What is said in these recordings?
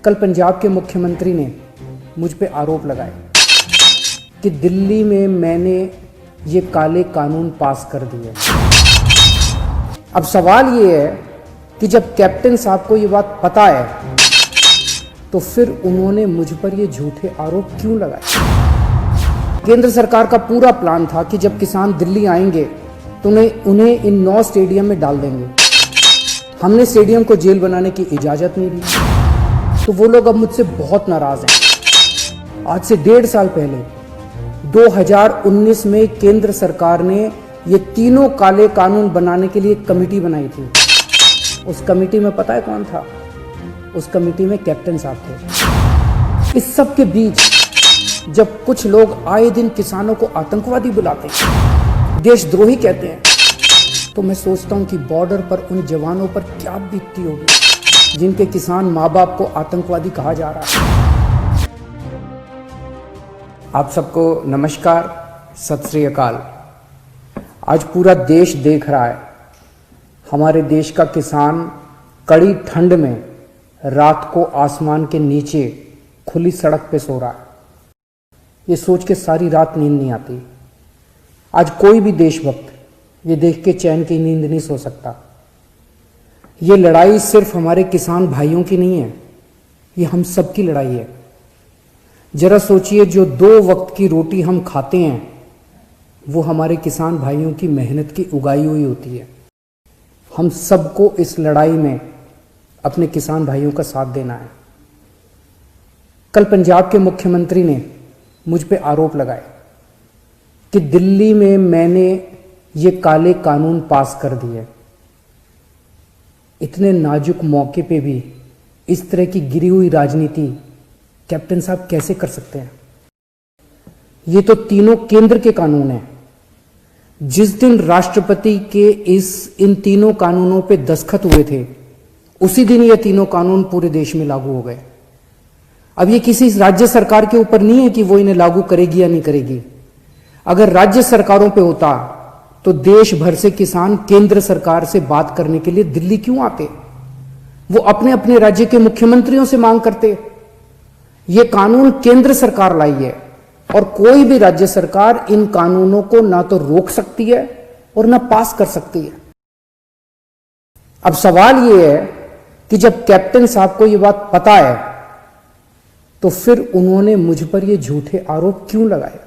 कल पंजाब के मुख्यमंत्री ने मुझ पे आरोप लगाए कि दिल्ली में मैंने ये काले कानून पास कर दिए। अब सवाल ये है कि जब कैप्टन साहब को ये बात पता है तो फिर उन्होंने मुझ पर ये झूठे आरोप क्यों लगाए। केंद्र सरकार का पूरा प्लान था कि जब किसान दिल्ली आएंगे तो उन्हें इन 9 स्टेडियम में डाल देंगे। हमने स्टेडियम को जेल बनाने की इजाजत नहीं दी, तो वो लोग अब मुझसे बहुत नाराज हैं। आज से 1.5 साल पहले 2019 में केंद्र सरकार ने ये तीनों काले कानून बनाने के लिए एक कमेटी बनाई थी। उस कमेटी में पता है कौन था? उस कमेटी में कैप्टन साहब थे। इस सब के बीच जब कुछ लोग आए दिन किसानों को आतंकवादी बुलाते हैं, देशद्रोही कहते हैं, तो मैं सोचता हूं कि बॉर्डर पर उन जवानों पर क्या बीतती होगी जिनके किसान माँ बाप को आतंकवादी कहा जा रहा है। आप सबको नमस्कार, सत श्री अकाल। आज पूरा देश देख रहा है हमारे देश का किसान कड़ी ठंड में रात को आसमान के नीचे खुली सड़क पे सो रहा है। ये सोच के सारी रात नींद नहीं आती। आज कोई भी देशभक्त ये देख के चैन की नींद नहीं सो सकता। ये लड़ाई सिर्फ हमारे किसान भाइयों की नहीं है, ये हम सब की लड़ाई है। जरा सोचिए, जो 2 वक्त की रोटी हम खाते हैं वो हमारे किसान भाइयों की मेहनत की उगाई हुई होती है। हम सबको इस लड़ाई में अपने किसान भाइयों का साथ देना है। कल पंजाब के मुख्यमंत्री ने मुझ पे आरोप लगाए कि दिल्ली में मैंने ये काले कानून पास कर दिए। इतने नाजुक मौके पे भी इस तरह की गिरी हुई राजनीति कैप्टन साहब कैसे कर सकते हैं? ये तो तीनों केंद्र के कानून हैं। जिस दिन राष्ट्रपति के इन तीनों कानूनों पे दस्तखत हुए थे, उसी दिन ये तीनों कानून पूरे देश में लागू हो गए। अब ये किसी राज्य सरकार के ऊपर नहीं है कि वो इन्हें लागू करेगी या नहीं करेगी। अगर राज्य सरकारों पे होता तो देश भर से किसान केंद्र सरकार से बात करने के लिए दिल्ली क्यों आते? वो अपने अपने राज्य के मुख्यमंत्रियों से मांग करते। ये कानून केंद्र सरकार लाई है और कोई भी राज्य सरकार इन कानूनों को ना तो रोक सकती है और ना पास कर सकती है। अब सवाल ये है कि जब कैप्टन साहब को ये बात पता है तो फिर उन्होंने मुझ पर ये झूठे आरोप क्यों लगाए?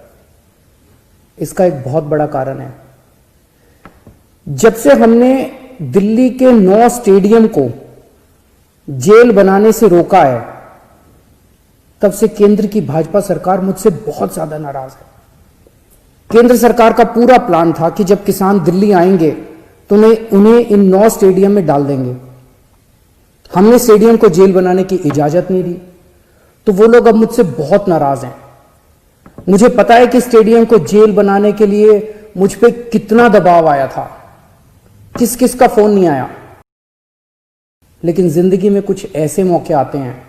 इसका एक बहुत बड़ा कारण है। जब से हमने दिल्ली के 9 स्टेडियम को जेल बनाने से रोका है, तब से केंद्र की भाजपा सरकार मुझसे बहुत ज्यादा नाराज है। केंद्र सरकार का पूरा प्लान था कि जब किसान दिल्ली आएंगे तो उन्हें इन 9 स्टेडियम में डाल देंगे। हमने स्टेडियम को जेल बनाने की इजाजत नहीं दी, तो वो लोग अब मुझसे बहुत नाराज हैं। मुझे पता है कि स्टेडियम को जेल बनाने के लिए मुझ पे कितना दबाव आया था, किस किस का फोन नहीं आया। लेकिन जिंदगी में कुछ ऐसे मौके आते हैं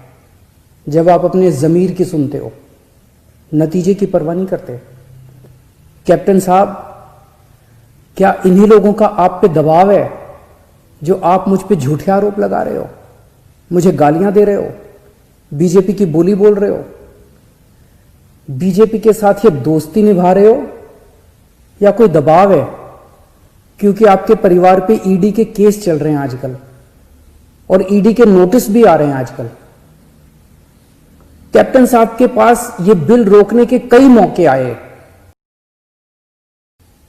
जब आप अपने जमीर की सुनते हो, नतीजे की परवाह नहीं करते। कैप्टन साहब, क्या इन्हीं लोगों का आप पे दबाव है जो आप मुझ पे झूठे आरोप लगा रहे हो, मुझे गालियां दे रहे हो, बीजेपी की बोली बोल रहे हो, बीजेपी के साथ ये दोस्ती निभा रहे हो, या कोई दबाव है क्योंकि आपके परिवार पे ईडी के केस चल रहे हैं आजकल और ईडी के नोटिस भी आ रहे हैं आजकल। कैप्टन साहब के पास ये बिल रोकने के कई मौके आए।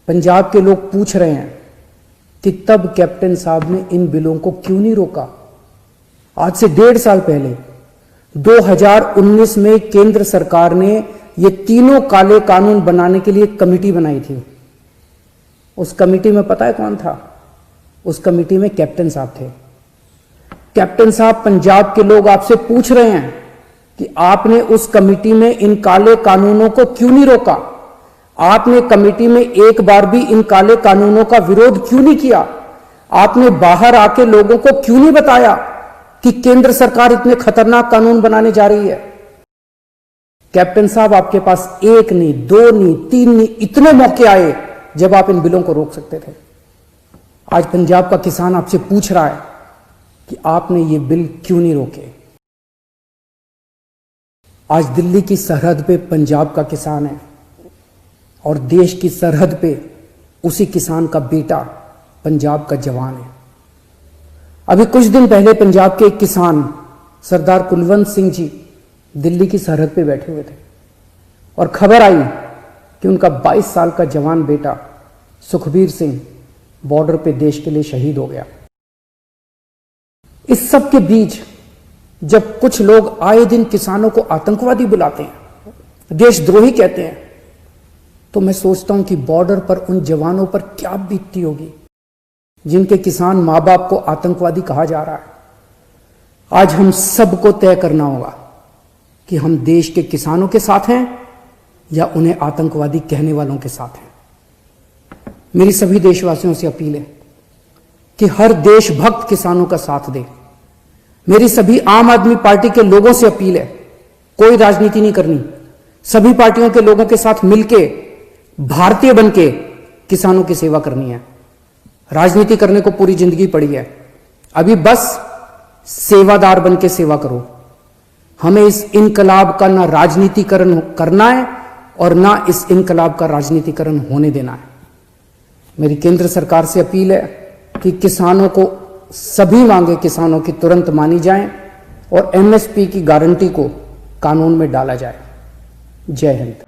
पंजाब के लोग पूछ रहे हैं कि तब कैप्टन साहब ने इन बिलों को क्यों नहीं रोका। आज से 1.5 साल पहले 2019 में केंद्र सरकार ने ये तीनों काले कानून बनाने के लिए एक कमेटी बनाई थी। उस कमेटी में पता है कौन था? उस कमेटी में कैप्टन साहब थे। कैप्टन साहब, पंजाब के लोग आपसे पूछ रहे हैं कि आपने उस कमेटी में इन काले कानूनों को क्यों नहीं रोका? आपने कमेटी में एक बार भी इन काले कानूनों का विरोध क्यों नहीं किया? आपने बाहर आके लोगों को क्यों नहीं बताया कि केंद्र सरकार इतने खतरनाक कानून बनाने जा रही है? कैप्टन साहब, आपके पास 1 नहीं, 2 नहीं, 3 नहीं, इतने मौके आए जब आप इन बिलों को रोक सकते थे। आज पंजाब का किसान आपसे पूछ रहा है कि आपने ये बिल क्यों नहीं रोके। आज दिल्ली की सरहद पे पंजाब का किसान है और देश की सरहद पे उसी किसान का बेटा पंजाब का जवान है। अभी कुछ दिन पहले पंजाब के एक किसान सरदार कुलवंत सिंह जी दिल्ली की सरहद पे बैठे हुए थे और खबर आई कि उनका 22 साल का जवान बेटा सुखबीर सिंह बॉर्डर पे देश के लिए शहीद हो गया। इस सब के बीच जब कुछ लोग आए दिन किसानों को आतंकवादी बुलाते हैं, देशद्रोही कहते हैं, तो मैं सोचता हूं कि बॉर्डर पर उन जवानों पर क्या बीतती होगी जिनके किसान मां बाप को आतंकवादी कहा जा रहा है। आज हम सबको तय करना होगा कि हम देश के किसानों के साथ हैं या उन्हें आतंकवादी कहने वालों के साथ हैं। मेरी सभी देशवासियों से अपील है कि हर देशभक्त किसानों का साथ दे। मेरी सभी आम आदमी पार्टी के लोगों से अपील है, कोई राजनीति नहीं करनी, सभी पार्टियों के लोगों के साथ मिलके भारतीय बनके किसानों की सेवा करनी है। राजनीति करने को पूरी जिंदगी पड़ी है, अभी बस सेवादार बनके सेवा करो। हमें इस इनकलाब का ना राजनीतिकरण करना है और ना इस इनकलाब का राजनीतिकरण होने देना है। मेरी केंद्र सरकार से अपील है कि किसानों को सभी मांगे किसानों की तुरंत मानी जाएं और एमएसपी की गारंटी को कानून में डाला जाए। जय हिंद।